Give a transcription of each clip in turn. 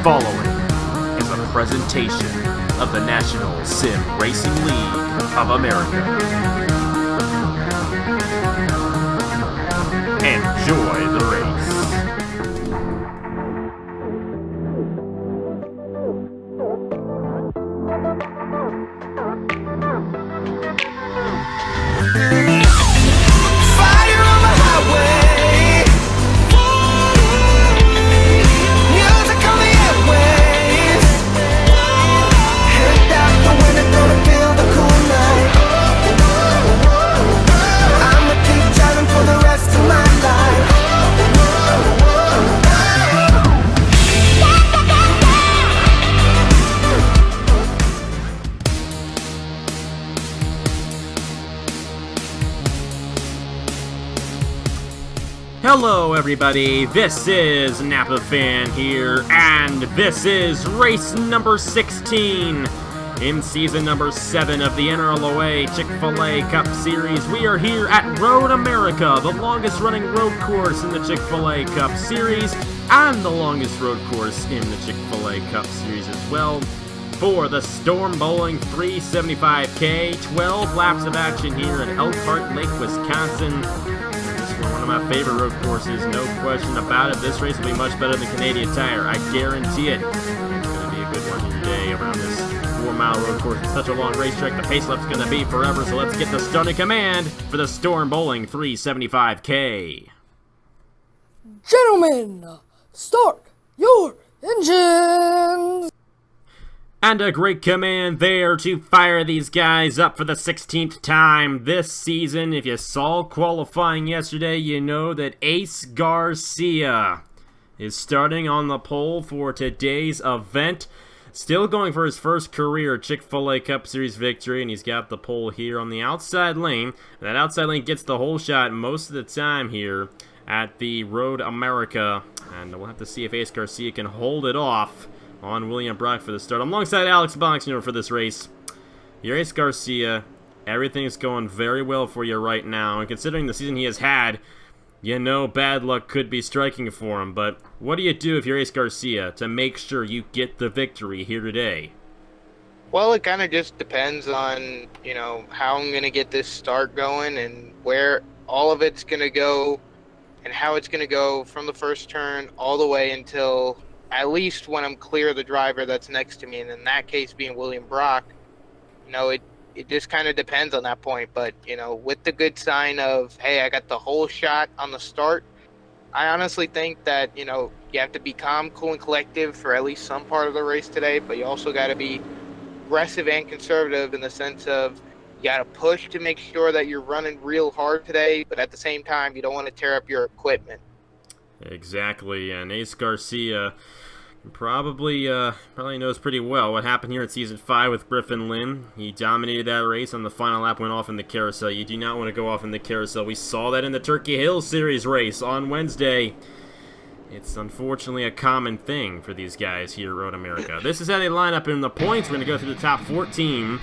following is a presentation of the National Sim Racing League of America. Enjoy the race. Hello everybody, this is Napa Fan here, and this is race number 16 in season number 7 of the NRLOA Chick-fil-A Cup Series. We are here at Road America, the longest running road course in the Chick-fil-A Cup Series, and the longest road course in the Chick-fil-A Cup Series as well, for the Storm Bowling 375K, 12 laps of action here at Elkhart Lake, Wisconsin. One of my favorite road courses, no question about it. This race will be much better than Canadian Tire, I guarantee it. It's going to be a good one today around this 4-mile road course. It's such a long racetrack, the pace lap's going to be forever, so let's get the starting command for the Storm Bowling 375K. Gentlemen, start your engines! And a great command there to fire these guys up for the 16th time this season. If you saw qualifying yesterday, you know that Ace Garcia is starting on the pole for today's event. Still going for his first career Chick-fil-A Cup Series victory, and he's got the pole here on the outside lane. That outside lane gets the whole shot most of the time here at the Road America. And we'll have to see if Ace Garcia can hold it off on William Brock for the start. I'm alongside Alex Boxner for this race. You're Ace Garcia. Everything's going very well for you right now. And considering the season he has had, you know bad luck could be striking for him. But what do you do if you're Ace Garcia to make sure you get the victory here today? Well, it kind of just depends on, how I'm going to get this start going and where all of it's going to go and how it's going to go from the first turn all the way until at least when I'm clear of the driver that's next to me, and in that case being William Brock, it just kind of depends on that point. But, with the good sign of, hey, I got the whole shot on the start, I honestly think that, you have to be calm, cool, and collective for at least some part of the race today, but you also got to be aggressive and conservative in the sense of you got to push to make sure that you're running real hard today, but at the same time, you don't want to tear up your equipment. Exactly, and Ace Garcia probably knows pretty well what happened here at Season 5 with Griffin Lynn. He dominated that race on the final lap, went off in the carousel. You do not want to go off in the carousel. We saw that in the Turkey Hill Series race on Wednesday. It's unfortunately a common thing for these guys here at Road America. This is how they line up in the points. We're going to go through the top 14.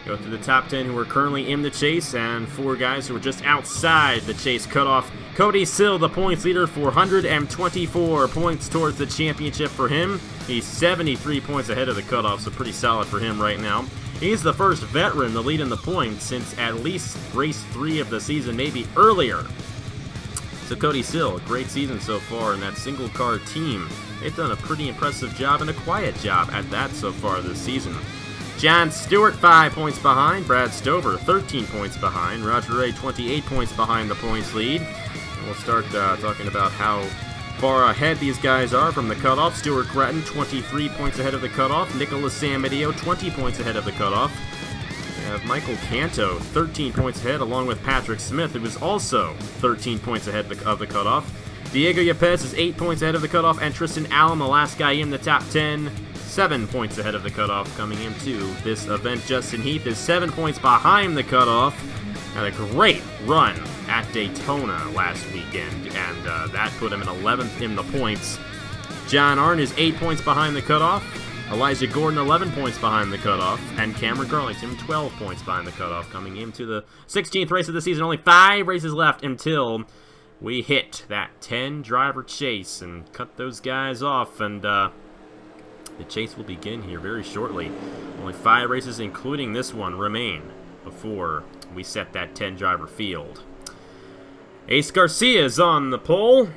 Go through the top 10 who are currently in the chase, and 4 guys who are just outside the chase cutoff. Cody Sill, the points leader, 424 points towards the championship for him. He's 73 points ahead of the cutoff, so pretty solid for him right now. He's the first veteran to lead in the points since at least race 3 of the season, maybe earlier. So Cody Sill, great season so far in that single car team. They've done a pretty impressive job and a quiet job at that so far this season. John Stewart, 5 points behind. Brad Stover, 13 points behind. Roger Ray, 28 points behind the points lead. And we'll start talking about how far ahead these guys are from the cutoff. Stuart Gretton, 23 points ahead of the cutoff. Nicholas Samadeo, 20 points ahead of the cutoff. We have Michael Canto, 13 points ahead, along with Patrick Smith, who was also 13 points ahead of the cutoff. Diego Yepes is 8 points ahead of the cutoff, and Tristan Allen, the last guy in the top 10, 7 points ahead of the cutoff coming into this event. Justin Heath is 7 points behind the cutoff. Had a great run at Daytona last weekend, and that put him in 11th in the points. John Arndt is 8 points behind the cutoff. Elijah Gordon, 11 points behind the cutoff. And Cameron Garlington, 12 points behind the cutoff coming into the 16th race of the season. Only 5 races left until we hit that 10-driver chase and cut those guys off. And The chase will begin here very shortly. Only 5 races, including this one, remain before we set that 10-driver field. Ace Garcia is on the pole.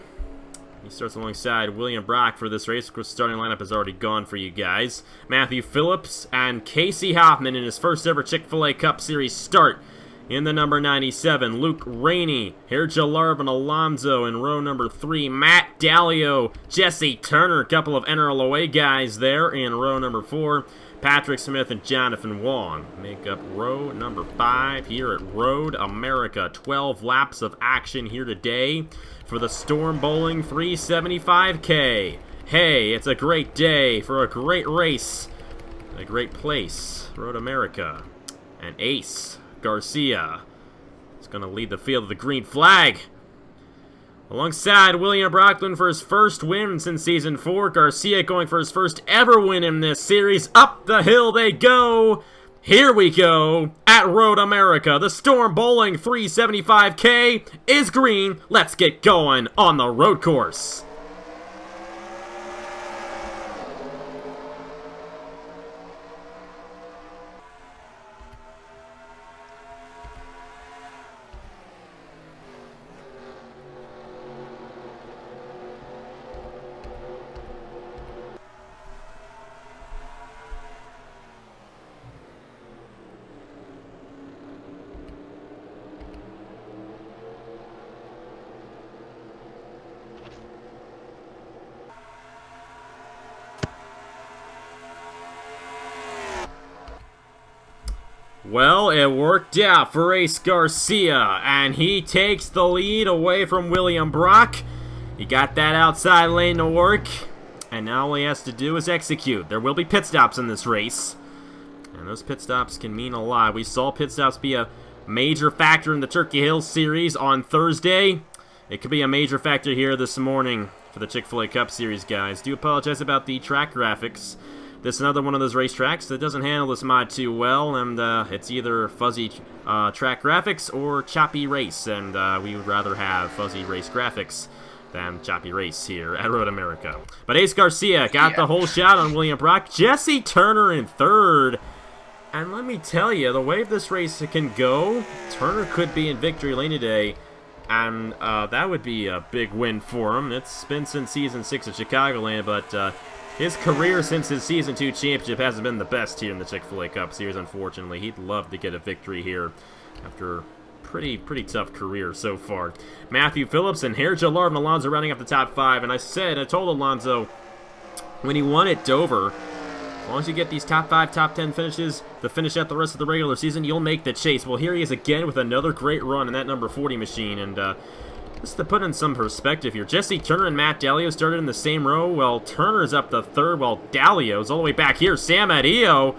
He starts alongside William Brock for this race. Of course, the starting lineup is already gone for you guys. Matthew Phillips and Casey Hoffman in his first ever Chick-fil-A Cup Series start. In the number 97, Luke Rainey, Herja Larvin Alonso in row number 3, Matt Dallio, Jesse Turner, a couple of NRLOA guys there in row number 4, Patrick Smith and Jonathan Wong make up row number 5 here at Road America. 12 laps of action here today for the Storm Bowling 375K. Hey, it's a great day for a great race, a great place, Road America, and Ace Garcia is going to lead the field of the green flag. Alongside William Brocklin for his first win since Season 4. Garcia going for his first ever win in this series. Up the hill they go. Here we go at Road America. The Storm Bowling 375K is green. Let's get going on the road course. Well, it worked out for Ace Garcia, and he takes the lead away from William Brock. He got that outside lane to work, and now all he has to do is execute. There will be pit stops in this race, and those pit stops can mean a lot. We saw pit stops be a major factor in the Turkey Hill Series on Thursday. It could be a major factor here this morning for the Chick-fil-A Cup Series, guys. Do apologize about the track graphics. This is another one of those racetracks that doesn't handle this mod too well, and it's either fuzzy track graphics or choppy race, and we would rather have fuzzy race graphics than choppy race here at Road America. But Ace Garcia got the whole shot on William Brock. Jesse Turner in third. And let me tell you, the way this race can go, Turner could be in victory lane today, and that would be a big win for him. It's been since Season 6 of Chicagoland, but his career since his Season 2 championship hasn't been the best here in the Chick-fil-A Cup Series, unfortunately. He'd love to get a victory here after a pretty tough career so far. Matthew Phillips and Herja Larvin Alonso rounding up the top 5, and I told Alonso when he won at Dover, as long as you get these top 5, top 10 finishes to finish out the rest of the regular season, you'll make the chase. Well, here he is again with another great run in that number 40 machine, and just to put in some perspective here, Jesse Turner and Matt Dallio started in the same row. Well, Turner's up the third, while Dallio's all the way back here. Sam Addio,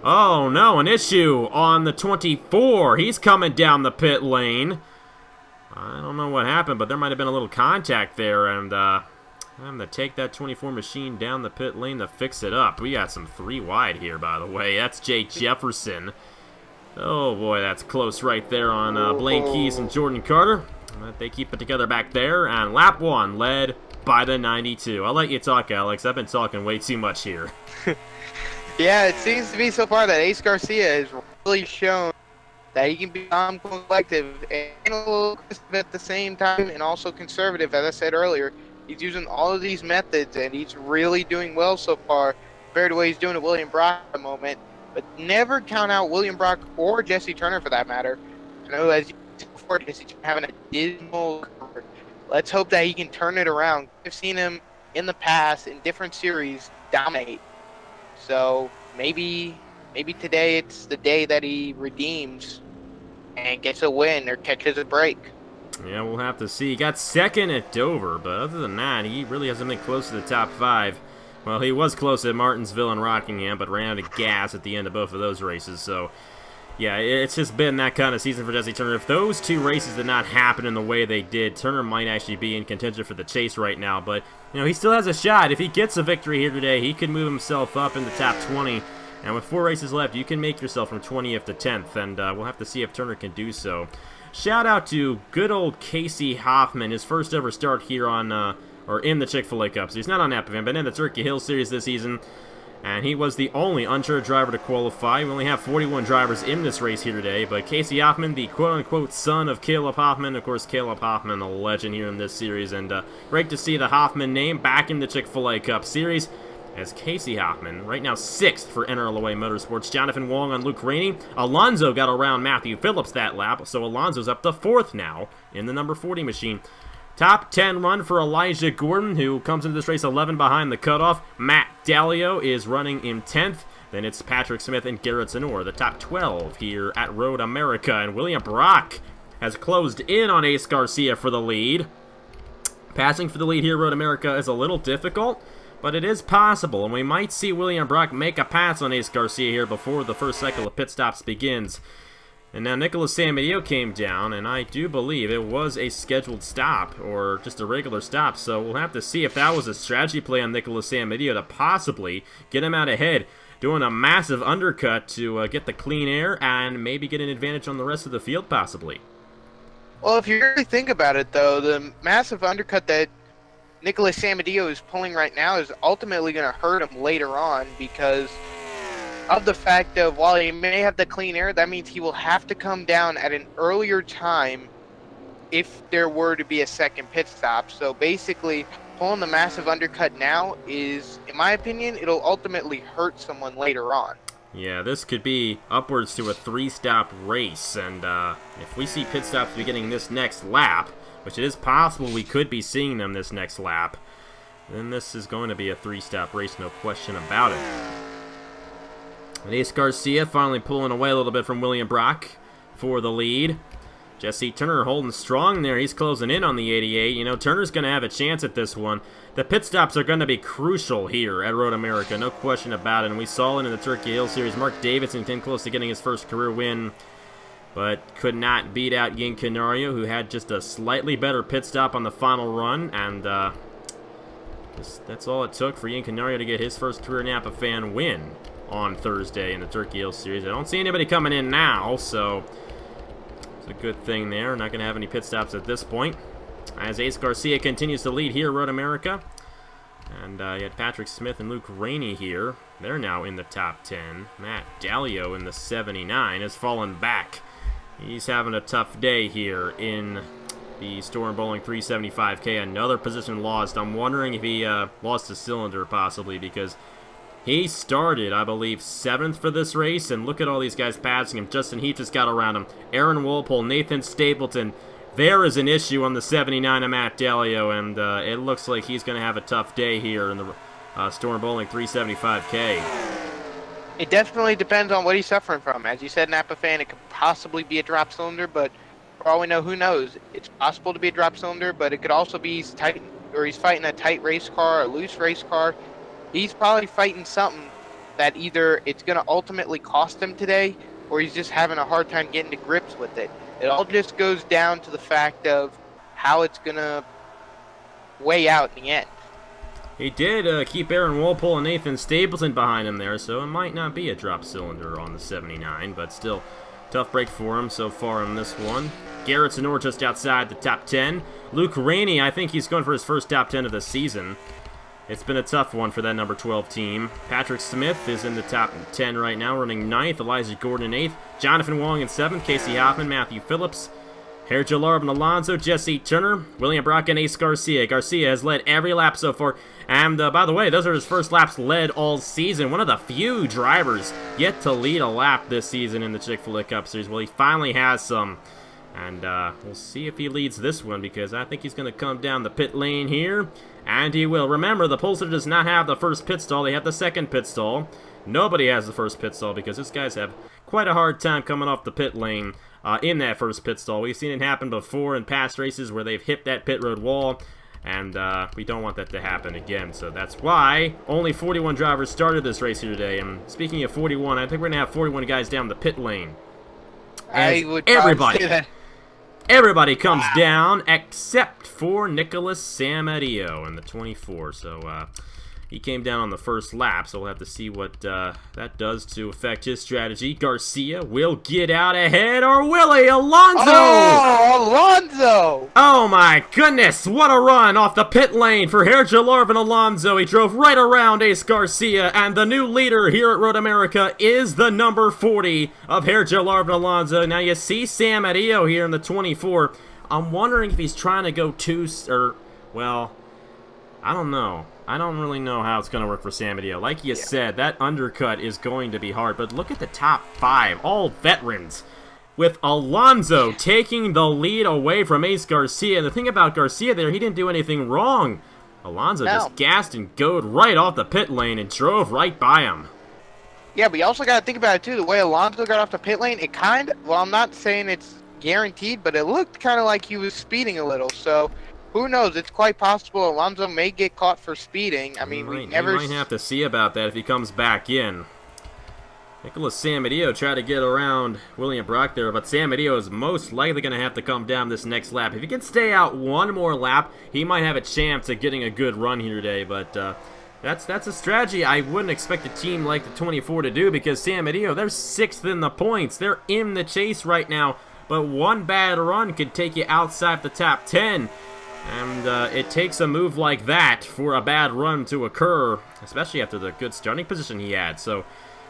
oh no, an issue on the 24. He's coming down the pit lane. I don't know what happened, but there might have been a little contact there, and I'm going to take that 24 machine down the pit lane to fix it up. We got some 3 wide here, by the way. That's Jay Jefferson. Oh boy, that's close right there on Blaine Keys and Jordan Carter. But they keep it together back there, and lap 1 led by the 92. I'll let you talk, Alex. I've been talking way too much here. Yeah, it seems to be so far that Ace Garcia has really shown that he can be calm, collective, and a little aggressive at the same time, and also conservative. As I said earlier, he's using all of these methods, and he's really doing well so far compared to what he's doing at William Brock at the moment. But never count out William Brock or Jesse Turner for that matter. I know as you said before, Jesse Turner having a dismal career. Let's hope that he can turn it around. We've seen him in the past in different series dominate. So maybe today it's the day that he redeems and gets a win or catches a break. Yeah, we'll have to see. He got second at Dover, but other than that, he really hasn't been close to the top 5. Well, he was close at Martinsville and Rockingham, but ran out of gas at the end of both of those races. So, yeah, it's just been that kind of season for Jesse Turner. If those 2 races did not happen in the way they did, Turner might actually be in contention for the chase right now. But, you know, he still has a shot. If he gets a victory here today, he could move himself up in the top 20. And with 4 races left, you can make yourself from 20th to 10th, and we'll have to see if Turner can do so. Shout out to good old Casey Hoffman, his first ever start here on or in the Chick-fil-A Cup. So he's not on Napa Van, but in the Turkey Hill Series this season. And he was the only unsure driver to qualify. We only have 41 drivers in this race here today. But Casey Hoffman, the quote-unquote son of Caleb Hoffman. Of course, Caleb Hoffman, a legend here in this series. And great to see the Hoffman name back in the Chick-fil-A Cup Series. As Casey Hoffman, right now 6th for NRLOA Motorsports. Jonathan Wong on Luke Rainey. Alonso got around Matthew Phillips that lap. So Alonso's up to 4th now in the number 40 machine. Top 10 run for Elijah Gordon, who comes into this race 11 behind the cutoff. Matt Dalio is running in 10th. Then it's Patrick Smith and Garrett Zenor, the top 12 here at Road America. And William Brock has closed in on Ace Garcia for the lead. Passing for the lead here at Road America is a little difficult, but it is possible. And we might see William Brock make a pass on Ace Garcia here before the first cycle of pit stops begins. And now Nicholas Samadillo came down, and I do believe it was a scheduled stop, or just a regular stop, so we'll have to see if that was a strategy play on Nicholas Samadillo to possibly get him out ahead, doing a massive undercut to get the clean air and maybe get an advantage on the rest of the field, possibly. Well, if you really think about it, though, the massive undercut that Nicholas Samadillo is pulling right now is ultimately going to hurt him later on because of the fact of while he may have the clean air, that means he will have to come down at an earlier time if there were to be a second pit stop. So basically, pulling the massive undercut now is, in my opinion, it'll ultimately hurt someone later on. Yeah, this could be upwards to a 3-stop race, and if we see pit stops beginning this next lap, which it is possible we could be seeing them this next lap, then this is going to be a 3-stop race, no question about it. And Ace Garcia finally pulling away a little bit from William Brock for the lead. Jesse Turner holding strong there. He's closing in on the 88. You know, Turner's going to have a chance at this one. The pit stops are going to be crucial here at Road America, no question about it. And we saw it in the Turkey Hill Series. Mark Davidson came close to getting his first career win, but could not beat out Ian Canario, who had just a slightly better pit stop on the final run. And that's all it took for Ian Canario to get his first career Napa Fan win on Thursday in the Turkey Hill Series. I don't see anybody coming in now, so it's a good thing there. Not going to have any pit stops at this point. As Ace Garcia continues to lead here at Road America. And you had Patrick Smith and Luke Rainey here. They're now in the top 10. Matt Dalio in the 79 has fallen back. He's having a tough day here in the Storm Bowling 375K. Another position lost. I'm wondering if he lost a cylinder possibly, because he started, I believe, 7th for this race, and look at all these guys passing him. Justin Heath just got around him. Aaron Wolpole, Nathan Stapleton. There is an issue on the 79 of Matt Dalio, and it looks like he's going to have a tough day here in the Storm Bowling 375K. It definitely depends on what he's suffering from. As you said, Napa Fan, it could possibly be a drop cylinder, but for all we know, who knows? It's possible to be a drop cylinder, but it could also be he's fighting a tight race car, a loose race car. He's probably fighting something that either it's going to ultimately cost him today, or he's just having a hard time getting to grips with it. It all just goes down to the fact of how it's going to weigh out in the end. He did keep Aaron Wolpole and Nathan Stapleton behind him there, so it might not be a drop cylinder on the 79, but still, tough break for him so far on this one. Garrett Zenor just outside the top 10. Luke Rainey, I think he's going for his first top 10 of the season. It's been a tough one for that number 12 team. Patrick Smith is in the top 10 right now, running 9th. Elijah Gordon in 8th. Jonathan Wong in 7th. Casey Hoffman, Matthew Phillips, Herjo Larb and Alonso, Jesse Turner, William Brock, and Ace Garcia. Garcia has led every lap so far. And by the way, those are his first laps led all season. One of the few drivers yet to lead a lap this season in the Chick-fil-A Cup Series. Well, he finally has some. And we'll see if he leads this one, because I think he's going to come down the pit lane here. And he will. Remember, the Pulsar does not have the first pit stall. They have the second pit stall. Nobody has the first pit stall because these guys have quite a hard time coming off the pit lane in that first pit stall. We've seen it happen before in past races where they've hit that pit road wall. And we don't want that to happen again. So that's why only 41 drivers started this race here today. And speaking of 41, I think we're going to have 41 guys down the pit lane. I would everybody say that. Everybody comes down except for Nicholas Samadillo in the 24. So He came down on the first lap, so we'll have to see what that does to affect his strategy. Garcia will get out ahead, or will he? Alonso! Oh, Alonso! Oh my goodness, what a run off the pit lane for Herjavec Alonso. He drove right around Ace Garcia, and the new leader here at Road America is the number 40 of Herjavec Alonso. Now you see Sam Adio here in the 24. I'm wondering if he's trying to go well, I don't know. I don't really know how it's going to work for Sam Adio. Like you said, that undercut is going to be hard, but look at the top 5, all veterans, with Alonso taking the lead away from Ace Garcia. And the thing about Garcia there, he didn't do anything wrong. Alonso just gassed and goed right off the pit lane and drove right by him. Yeah, but you also got to think about it, too. The way Alonso got off the pit lane, it kind of, well, I'm not saying it's guaranteed, but it looked kind of like he was speeding a little, so who knows? It's quite possible Alonso may get caught for speeding. I mean, we never... We might have to see about that if he comes back in. Nicholas Sam Adio tried to get around William Brock there, but Sam Adio is most likely going to have to come down this next lap. If he can stay out one more lap, he might have a chance at getting a good run here today, but that's a strategy I wouldn't expect a team like the 24 to do, because Sam Adio, they're 6th in the points. They're in the chase right now, but one bad run could take you outside the top 10. And it takes a move like that for a bad run to occur, especially after the good starting position he had. So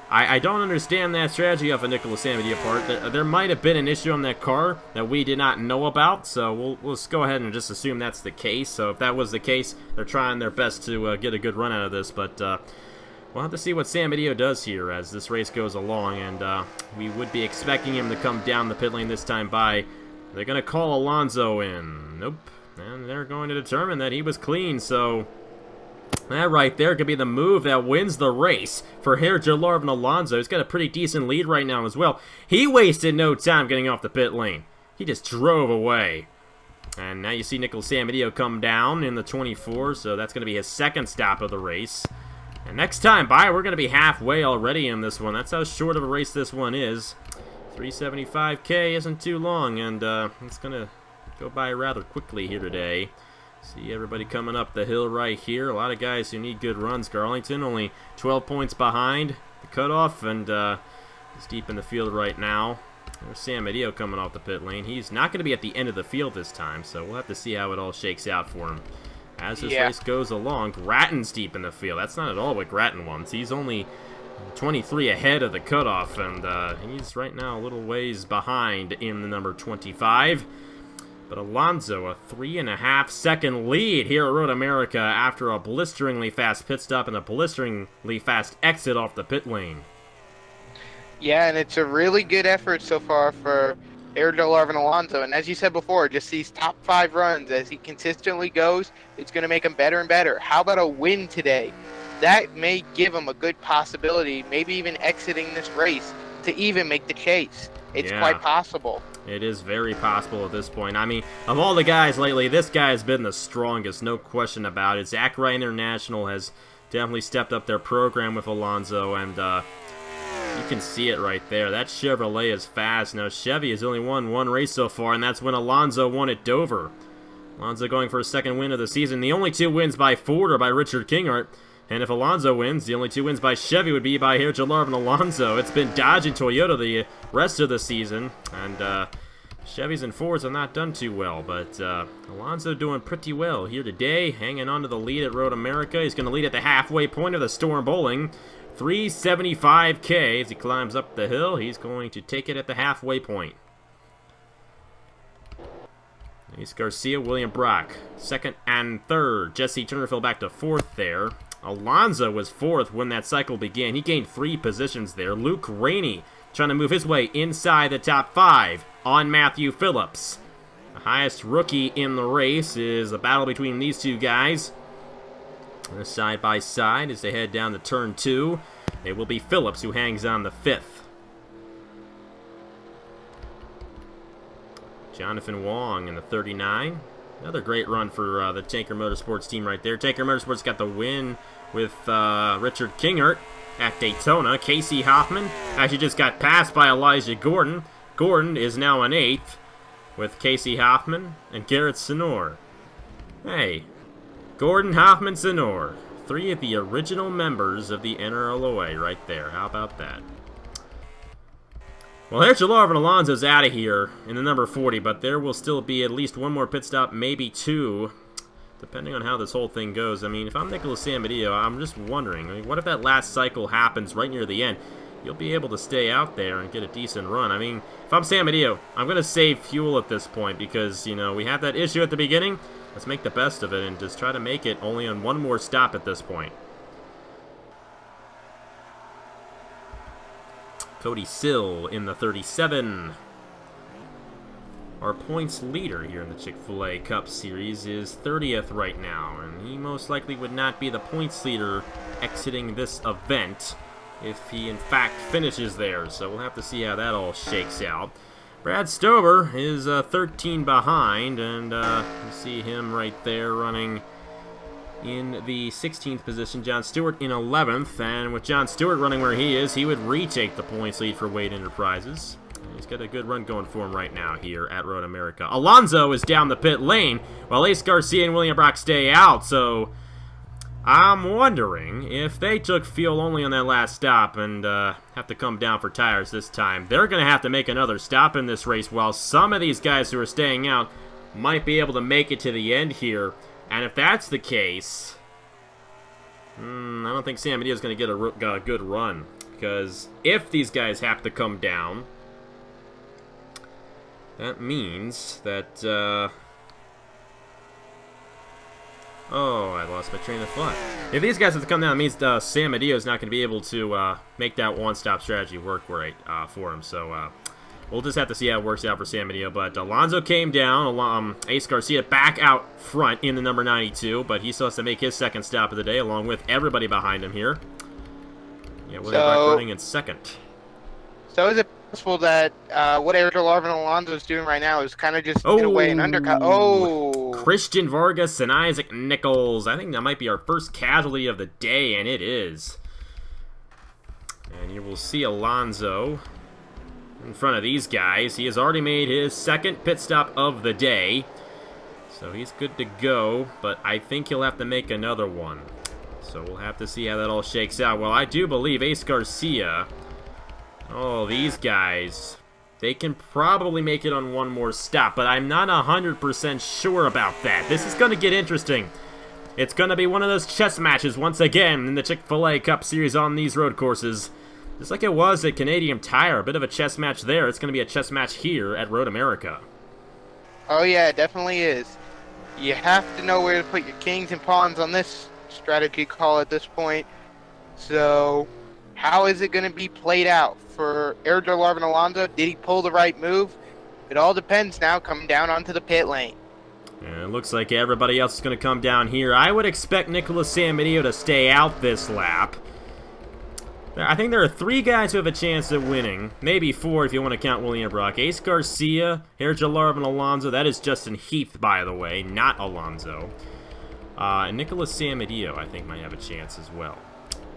I don't understand that strategy of a Nicholas Sam Adio part. There might have been an issue on that car that we did not know about, so we'll just go ahead and just assume that's the case. So if that was the case, they're trying their best to get a good run out of this, but we'll have to see what Sam Adio does here as this race goes along, and we would be expecting him to come down the pit lane this time by. They're going to call Alonso in. Nope. And they're going to determine that he was clean, so that right there could be the move that wins the race for Herjavec Alonso. He's got a pretty decent lead right now as well. He wasted no time getting off the pit lane. He just drove away. And now you see Nicholas Sam Adio come down in the 24, so that's going to be his second stop of the race. And next time by, we're going to be halfway already in this one. That's how short of a race this one is. 375K isn't too long, and it's going to go by rather quickly here today. See everybody coming up the hill right here. A lot of guys who need good runs. Garlington only 12 points behind the cutoff, and he's deep in the field right now. There's Sam Adio coming off the pit lane. He's not going to be at the end of the field this time, so we'll have to see how it all shakes out for him. As this race goes along, Gratton's deep in the field. That's not at all what Gratton wants. He's only 23 ahead of the cutoff, and he's right now a little ways behind in the number 25. But Alonso, a 3.5-second lead here at Road America after a blisteringly fast pit stop and a blisteringly fast exit off the pit lane. Yeah, and it's a really good effort so far for Herjavec Alonso. And as you said before, just these top 5 runs, as he consistently goes, it's going to make him better and better. How about a win today? That may give him a good possibility, maybe even exiting this race to even make the chase. It's quite possible. It is very possible at this point. I mean, of all the guys lately, this guy has been the strongest, no question about it. Zach Wright International has definitely stepped up their program with Alonso, and you can see it right there. That Chevrolet is fast. Now, Chevy has only won one race so far, and that's when Alonso won at Dover. Alonso going for his second win of the season. The only 2 wins by Ford or by Richard Kingart. And if Alonso wins, the only 2 wins by Chevy would be by Herjavec Alonso. It's been Dodge and Toyota the rest of the season, and Chevys and Fords have not done too well, but Alonso doing pretty well here today, hanging on to the lead at Road America. He's going to lead at the halfway point of the Storm Bowling. 375K as he climbs up the hill. He's going to take it at the halfway point. Ace Garcia, William Brock, 2nd and 3rd. Jesse Turner fell back to 4th there. Alonso was 4th when that cycle began. He gained 3 positions there. Luke Rainey trying to move his way inside the top 5 on Matthew Phillips. The highest rookie in the race is a battle between these 2 guys. Side by side as they head down to turn 2. It will be Phillips who hangs on the 5th. Jonathan Wong in the 39. Another great run for the Tanker Motorsports team right there. Tanker Motorsports got the win with Richard Kingart at Daytona. Casey Hoffman actually just got passed by Elijah Gordon. Gordon is now in 8th with Casey Hoffman and Garrett Senor. Hey, Gordon, Hoffman, Senor. 3 of the original members of the NRLOA right there. How about that? Well, there's Jalarvin Alonso's out of here in the number 40, but there will still be at least one more pit stop, maybe 2, depending on how this whole thing goes. I mean, if I'm Nicholas Samedillo, I'm just wondering, I mean, what if that last cycle happens right near the end? You'll be able to stay out there and get a decent run. I mean, if I'm Samedillo, I'm going to save fuel at this point because, you know, we had that issue at the beginning. Let's make the best of it and just try to make it only on one more stop at this point. Cody Sill in the 37. Our points leader here in the Chick-fil-A Cup Series is 30th right now, and he most likely would not be the points leader exiting this event if he in fact finishes there, so we'll have to see how that all shakes out. Brad Stover is 13 behind, and you see him right there running in the 16th position. John Stewart in 11th, and with John Stewart running where he is, he would retake the points lead for Wade Enterprises. He's got a good run going for him right now here at Road America. Alonso is down the pit lane, while Ace Garcia and William Brock stay out, so I'm wondering if they took fuel only on that last stop and have to come down for tires this time. They're going to have to make another stop in this race, while some of these guys who are staying out might be able to make it to the end here. And if that's the case, I don't think Samedillo is going to get a good run. Because if these guys have to come down, that means that oh, I lost my train of thought. If these guys have to come down, it means Samedillo is not going to be able to make that one-stop strategy work right for him. So we'll just have to see how it works out for Samedillo. But Alonso came down. Ace Garcia back out front in the number 92, but he still has to make his second stop of the day, along with everybody behind him here. Yeah, William Brock running in second. So is it possible that what Jalarvin Alonso is doing right now is kind of just in a way an undercut? Oh, Christian Vargas and Isaac Nichols. I think that might be our first casualty of the day, and it is. And you will see Alonso in front of these guys. He has already made his second pit stop of the day, so he's good to go, but I think he'll have to make another one. So we'll have to see how that all shakes out. Well, I do believe Ace Garcia, oh, these guys, they can probably make it on one more stop, but I'm not 100% sure about that. This is going to get interesting. It's going to be one of those chess matches once again in the Chick-fil-A Cup Series on these road courses. Just like it was at Canadian Tire, a bit of a chess match there. It's going to be a chess match here at Road America. Oh yeah, it definitely is. You have to know where to put your kings and pawns on this strategy call at this point. So how is it going to be played out for Jalarvin Alonso? Did he pull the right move? It all depends now coming down onto the pit lane. And it looks like everybody else is going to come down here. I would expect Nicholas Samedillo to stay out this lap. I think there are 3 guys who have a chance at winning. Maybe 4 if you want to count William Brock. Ace Garcia, Jalarvin Alonso. That is Justin Heath, by the way, not Alonso. And Nicholas Samedillo, I think, might have a chance as well.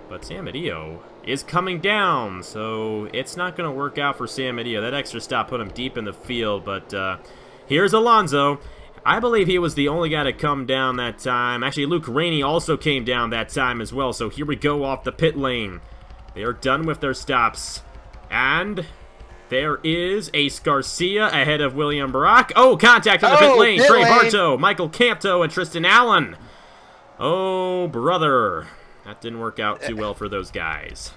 But Samedillo is coming down, so it's not going to work out for Samedillo. That extra stop put him deep in the field, but here's Alonso. I believe he was the only guy to come down that time. Actually, Luke Rainey also came down that time as well, so here we go off the pit lane. They are done with their stops. And there is Ace Garcia ahead of William Brock. Oh, contact on the pit lane. Trey Bartow, Michael Campto, and Tristan Allen. Oh, brother. That didn't work out too well for those guys.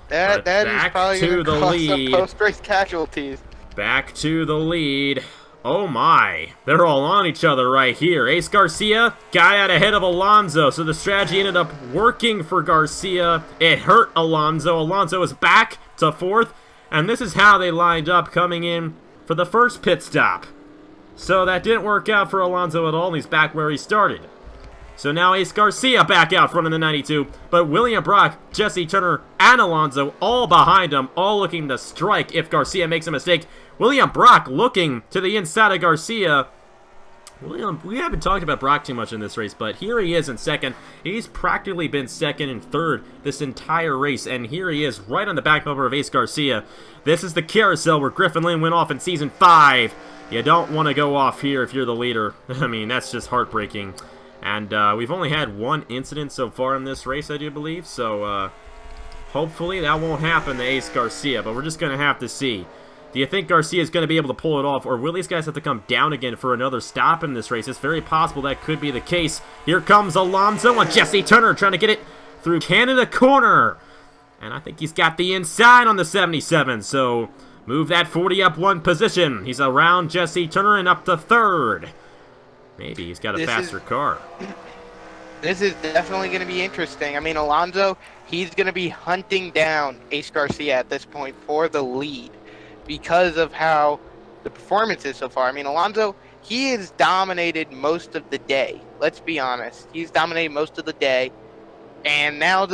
That is probably going to cause some post-race casualties. Back to the lead. Oh my, they're all on each other right here. Ace Garcia got out ahead of Alonso, so the strategy ended up working for Garcia. It hurt Alonso. Alonso is back to 4th, and this is how they lined up coming in for the first pit stop. So that didn't work out for Alonso at all, and he's back where he started. So now Ace Garcia back out front in the 92, but William Brock, Jesse Turner, and Alonso all behind him, all looking to strike if Garcia makes a mistake. William Brock looking to the inside of Garcia. We haven't talked about Brock too much in this race, but here he is in second. He's practically been second and third this entire race, and here he is right on the back bumper of Ace Garcia. This is the carousel where Griffin Lynn went off in Season 5. You don't want to go off here if you're the leader. I mean, that's just heartbreaking. And we've only had one incident so far in this race, I do believe. So hopefully that won't happen to Ace Garcia, but we're just going to have to see. Do you think Garcia is going to be able to pull it off, or will these guys have to come down again for another stop in this race? It's very possible that could be the case. Here comes Alonso and Jesse Turner trying to get it through Canada corner. And I think he's got the inside on the 77, so move that 40 up one position. He's around Jesse Turner and up to third. Maybe he's got a faster car. This is definitely going to be interesting. I mean, Alonso, he's going to be hunting down Ace Garcia at this point for the lead because of how the performance is so far. I mean, Alonso, he has dominated most of the day. Let's be honest. He's dominated most of the day. And now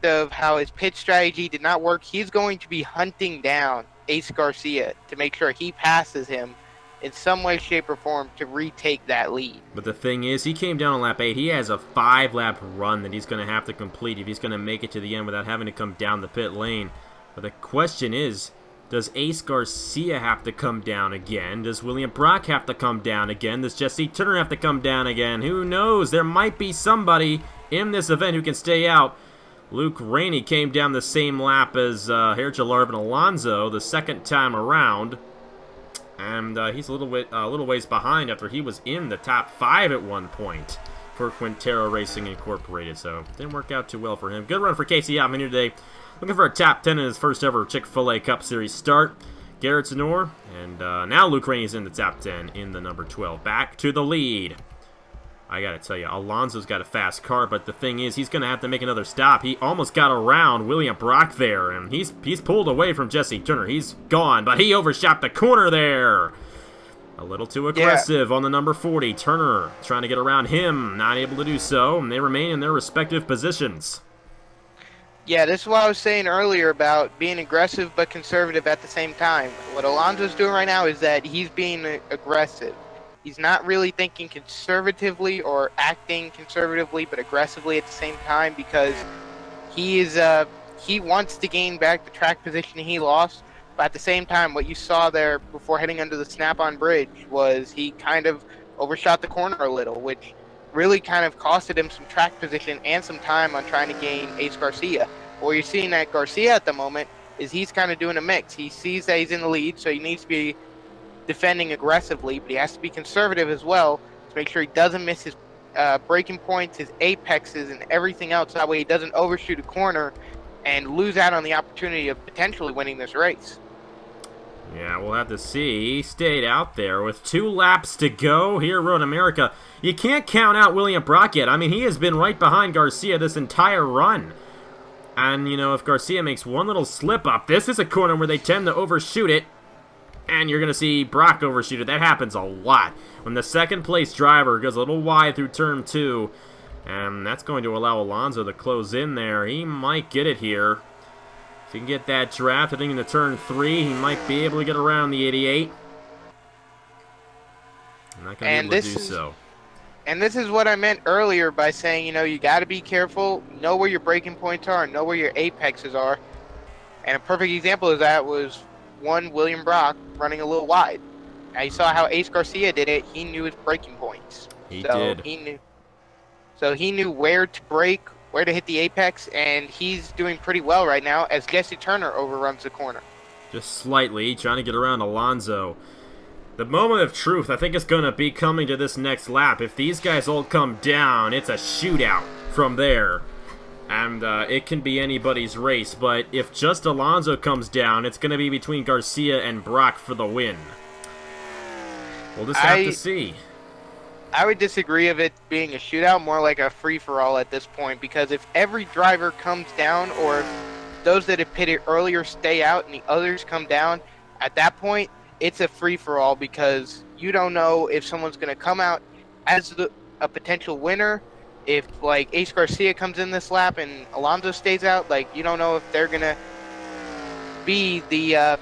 of how his pit strategy did not work, he's going to be hunting down Ace Garcia to make sure he passes him in some way, shape, or form to retake that lead. But the thing is, he came down on lap 8. He has a 5-lap run that he's going to have to complete if he's going to make it to the end without having to come down the pit lane. But the question is, does Ace Garcia have to come down again? Does William Brock have to come down again? Does Jesse Turner have to come down again? Who knows? There might be somebody in this event who can stay out. Luke Rainey came down the same lap as Herja Larvin Alonso the second time around. And he's a little ways behind after he was in the top 5 at one point for Quintero Racing Incorporated. So didn't work out too well for him. Good run for Casey Yachtman here today. Looking for a top 10 in his first ever Chick-fil-A Cup Series start. Garrett Zenor, and now Luke Rainey's in the top 10 in the number 12. Back to the lead. I gotta tell you, Alonso's got a fast car, but the thing is, he's gonna have to make another stop. He almost got around William Brock there, and he's pulled away from Jesse Turner. He's gone, but he overshot the corner there. A little too aggressive on the number 40. Turner trying to get around him, not able to do so, and they remain in their respective positions. Yeah, this is what I was saying earlier about being aggressive but conservative at the same time. What Alonso's doing right now is that he's being aggressive. He's not really thinking conservatively or acting conservatively, but aggressively at the same time because he wants to gain back the track position he lost. But at the same time, what you saw there before heading under the snap-on bridge was he kind of overshot the corner a little, which really kind of costed him some track position and some time on trying to gain Ace Garcia. What you're seeing at Garcia at the moment is he's kind of doing a mix. He sees that he's in the lead, so he needs to be defending aggressively, but he has to be conservative as well to make sure he doesn't miss his braking points, his apexes, and everything else. That way he doesn't overshoot a corner and lose out on the opportunity of potentially winning this race. Yeah, we'll have to see. He stayed out there with 2 laps to go here at Road America. You can't count out William Brock yet. I mean, he has been right behind Garcia this entire run. And, you know, if Garcia makes one little slip up, this is a corner where they tend to overshoot it. And you're going to see Brock overshoot it. That happens a lot. When the second place driver goes a little wide through turn 2, and that's going to allow Alonso to close in there. He might get it here. If he can get that draft heading into turn 3, he might be able to get around the 88. Not going to be able to do so. And this is what I meant earlier by saying, you know, you got to be careful, know where your braking points are, know where your apexes are. And a perfect example of that was William Brock running a little wide. Now you saw how Ace Garcia did it. He knew his braking points. He did. He knew where to brake, where to hit the apex, and he's doing pretty well right now as Jesse Turner overruns the corner. Just slightly, trying to get around Alonso. The moment of truth, I think, is going to be coming to this next lap. If these guys all come down, it's a shootout from there. And it can be anybody's race, but if just Alonso comes down, it's going to be between Garcia and Brock for the win. We'll just have to see. I would disagree of it being a shootout, more like a free-for-all at this point, because if every driver comes down, or if those that have pitted earlier stay out and the others come down, at that point, it's a free-for-all because you don't know if someone's going to come out as a potential winner. If, like, Ace Garcia comes in this lap and Alonso stays out, like, you don't know if they're going to be the,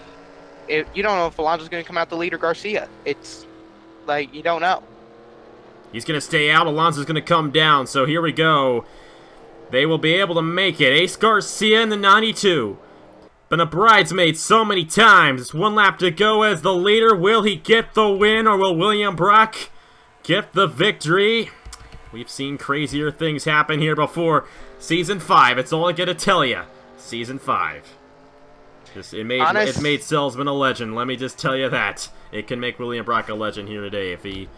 you don't know if Alonso's going to come out the lead or Garcia. It's, like, you don't know. He's going to stay out. Alonso's going to come down. So here we go. They will be able to make it. Ace Garcia in the 92. Been a bridesmaid so many times. It's 1 lap to go as the leader. Will he get the win, or will William Brock get the victory? We've seen crazier things happen here before. Season 5, it's all I gotta tell you. Season 5. It made Salesman a legend, let me just tell you that. It can make William Brock a legend here today if he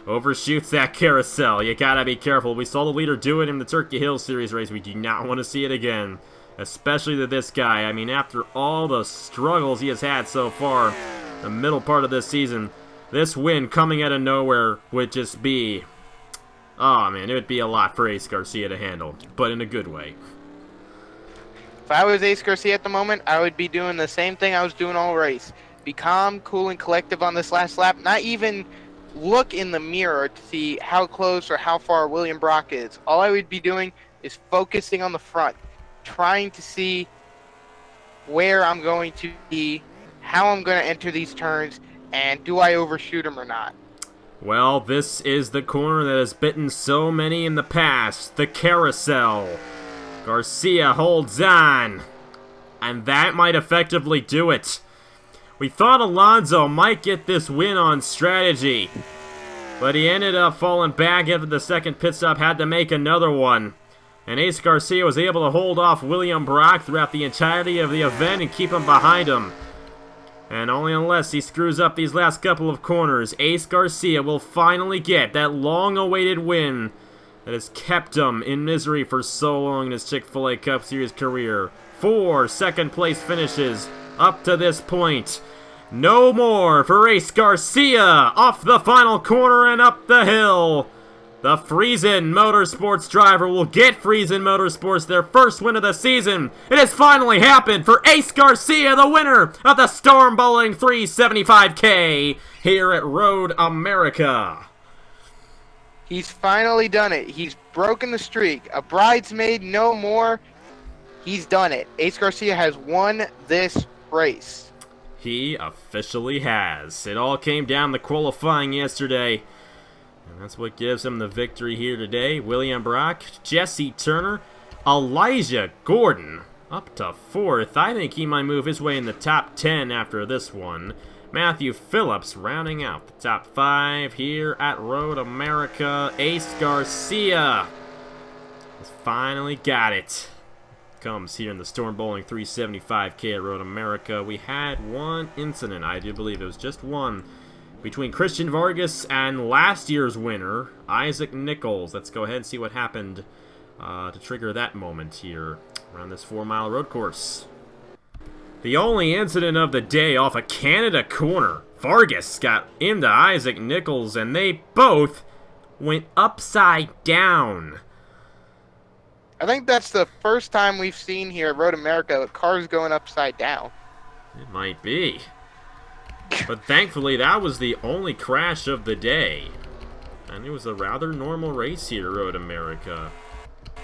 overshoots that carousel. You gotta be careful. We saw the leader do it in the Turkey Hill Series race. We do not want to see it again. Especially to this guy. I mean, after all the struggles he has had so far, the middle part of this season, this win coming out of nowhere would just be... Oh, man, it would be a lot for Ace Garcia to handle, but in a good way. If I was Ace Garcia at the moment, I would be doing the same thing I was doing all race. Be calm, cool, and collective on this last lap. Not even look in the mirror to see how close or how far William Brock is. All I would be doing is focusing on the front, trying to see where I'm going to be, how I'm going to enter these turns, and do I overshoot them or not. Well, this is the corner that has bitten so many in the past, the carousel. Garcia holds on, and that might effectively do it. We thought Alonso might get this win on strategy, but he ended up falling back after the second pit stop, had to make another one. And Ace Garcia was able to hold off William Brock throughout the entirety of the event and keep him behind him. And only unless he screws up these last couple of corners, Ace Garcia will finally get that long-awaited win that has kept him in misery for so long in his Chick-fil-A Cup Series career. 4 second-place finishes up to this point. No more for Ace Garcia off the final corner and up the hill. The Friesen Motorsports driver will get Friesen Motorsports their first win of the season. It has finally happened for Ace Garcia, the winner of the Storm Bowling 375K here at Road America. He's finally done it. He's broken the streak. A bridesmaid, no more. He's done it. Ace Garcia has won this race. He officially has. It all came down to qualifying yesterday, and that's what gives him the victory here today. William Brock, Jesse Turner, Elijah Gordon up to 4th. I think he might move his way in the top 10 after this one. Matthew Phillips rounding out the top 5 here at Road America. Ace Garcia has finally got it. Comes here in the Storm Bowling 375K at Road America. We had one incident, I do believe it was just one, between Christian Vargas and last year's winner, Isaac Nichols. Let's go ahead and see what happened to trigger that moment here around this 4-mile road course. The only incident of the day off a Canada corner. Vargas got into Isaac Nichols, and they both went upside down. I think that's the first time we've seen here at Road America with cars going upside down. It might be. But thankfully, that was the only crash of the day. And it was a rather normal race here at Road America.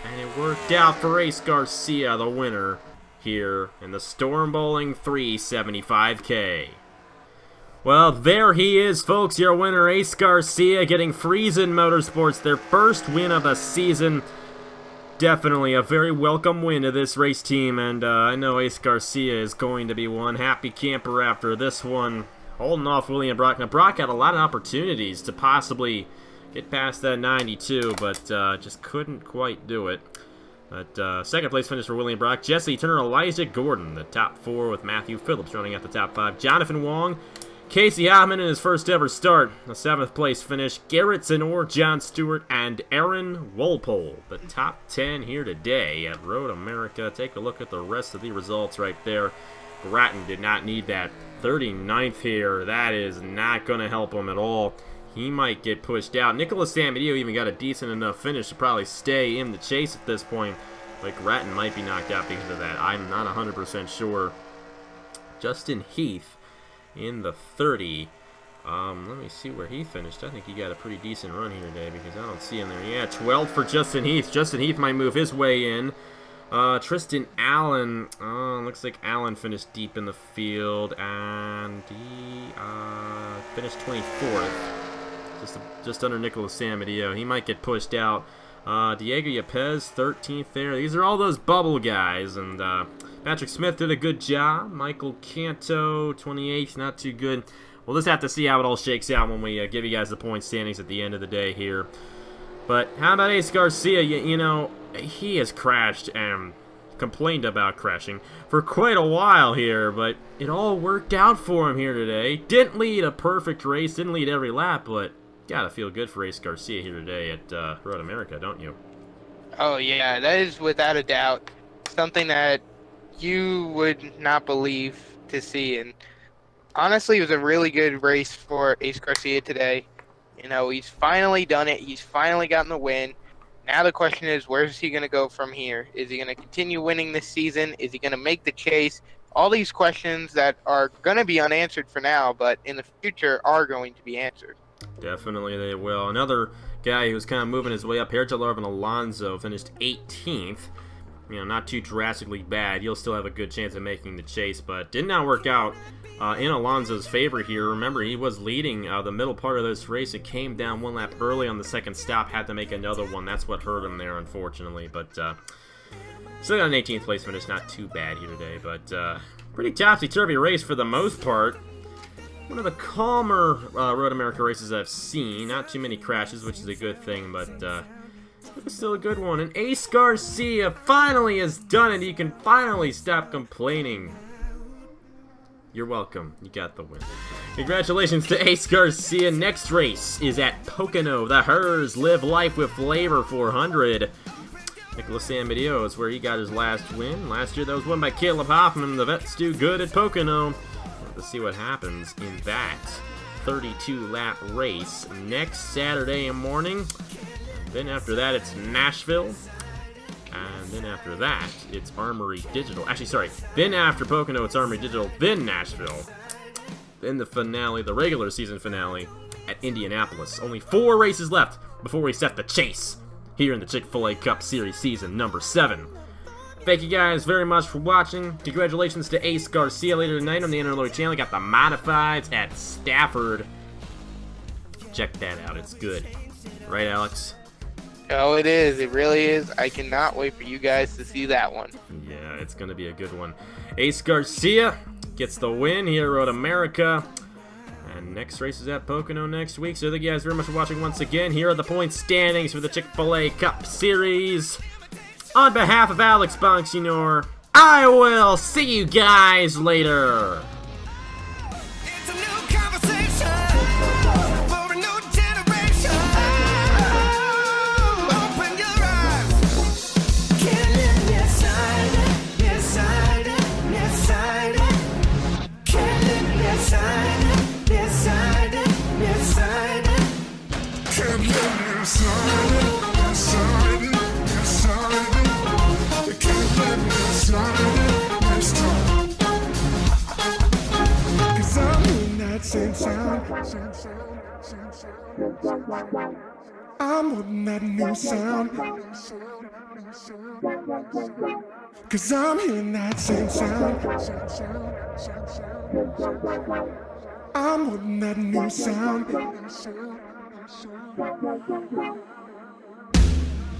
And it worked out for Ace Garcia, the winner, here in the Storm Bowling 375K. Well, there he is, folks, your winner, Ace Garcia, getting Friesen Motorsports their first win of the season. Definitely a very welcome win to this race team, and I know Ace Garcia is going to be one happy camper after this one, holding off William Brock. Now, Brock had a lot of opportunities to possibly get past that 92, but just couldn't quite do it. But second place finish for William Brock. Jesse Turner, Elijah Gordon, the top 4 with Matthew Phillips running out the top 5. Jonathan Wong, Casey Hoffman in his first ever start, a 7th place finish. Garrett Zenor, John Stewart, and Aaron Wolpole, the top 10 here today at Road America. Take a look at the rest of the results right there. Grattan did not need that 39th here. That is not going to help him at all. He might get pushed out. Nicholas Samadio even got a decent enough finish to probably stay in the chase at this point, but Grattan might be knocked out because of that. I'm not 100% sure. Justin Heath in the 30. Let me see where he finished. I think he got a pretty decent run here today because I don't see him there. Yeah, 12 for Justin Heath. Justin Heath might move his way in. Tristan Allen. Looks like Allen finished deep in the field, and he finished 24th. Just under Nicholas Samadio. He might get pushed out. Diego Yepes, 13th there. These are all those bubble guys, and Patrick Smith did a good job. Michael Canto, 28th, not too good. We'll just have to see how it all shakes out when we give you guys the point standings at the end of the day here. But how about Ace Garcia? You know, he has crashed and complained about crashing for quite a while here, but it all worked out for him here today. Didn't lead a perfect race, didn't lead every lap, but gotta feel good for Ace Garcia here today at Road America, don't you? Oh yeah, that is without a doubt something that you would not believe to see. And honestly, it was a really good race for Ace Garcia today. You know, he's finally done it. He's finally gotten the win. Now the question is, where's he going to go from here? Is he going to continue winning this season? Is he going to make the chase? All these questions that are going to be unanswered for now, but in the future are going to be answered. Definitely they will. Another guy who's kind of moving his way up here, Jalorvin Alonso, finished 18th. You know, not too drastically bad. He'll still have a good chance of making the chase, but did not work out in Alonso's favor here. Remember, he was leading the middle part of this race. It came down one lap early on the second stop, had to make another one. That's what hurt him there, unfortunately. But still got an 18th place finish. Not too bad here today, but pretty topsy-turvy race for the most part. One of the calmer Road America races I've seen. Not too many crashes, which is a good thing, but it was still a good one. And Ace Garcia finally has done it. He can finally stop complaining. You're welcome. You got the win. Congratulations to Ace Garcia. Next race is at Pocono. The Hers Live Life with Flavor 400. Nicholas Amedeo is where he got his last win. Last year that was won by Caleb Hoffman. The vets do good at Pocono. Let's see what happens in that 32-lap race next Saturday morning. Then after that, it's Nashville. And then after that, it's Armory Digital. Actually, sorry. Then after Pocono, it's Armory Digital. Then Nashville. Then the finale, the regular season finale at Indianapolis. Only 4 races left before we set the chase here in the Chick-fil-A Cup Series season number 7. Thank you guys very much for watching. Congratulations to Ace Garcia later tonight on the NRLOA channel. Got the modifieds at Stafford. Check that out. It's good. Right, Alex? Oh, it is. It really is. I cannot wait for you guys to see that one. Yeah, it's going to be a good one. Ace Garcia gets the win here at Road America. And next race is at Pocono next week. So thank you guys very much for watching once again. Here are the point standings for the Chick-fil-A Cup Series. On behalf of Alex Bonsignor, I will see you guys later. It's a new conversation for a new generation. Open your eyes. Can't live inside, inside, inside. Can't live inside, inside, inside. Can't live inside, inside, inside. Can't live inside, inside. Cause I'm in that same sound. I'm on that new sound. Cause I'm hearing that same sound. I'm on that new sound.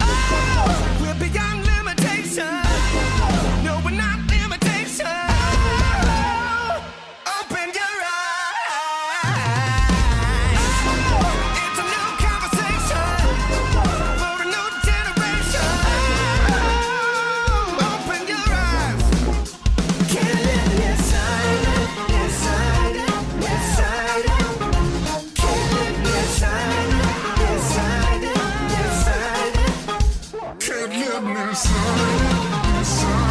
Oh, we're beyond limitation. No, we're not limitation. Open your eyes. It's a new conversation for a new generation. Open your eyes. Can't live inside, inside, inside. Can't live inside, inside, inside. Can't live inside, inside.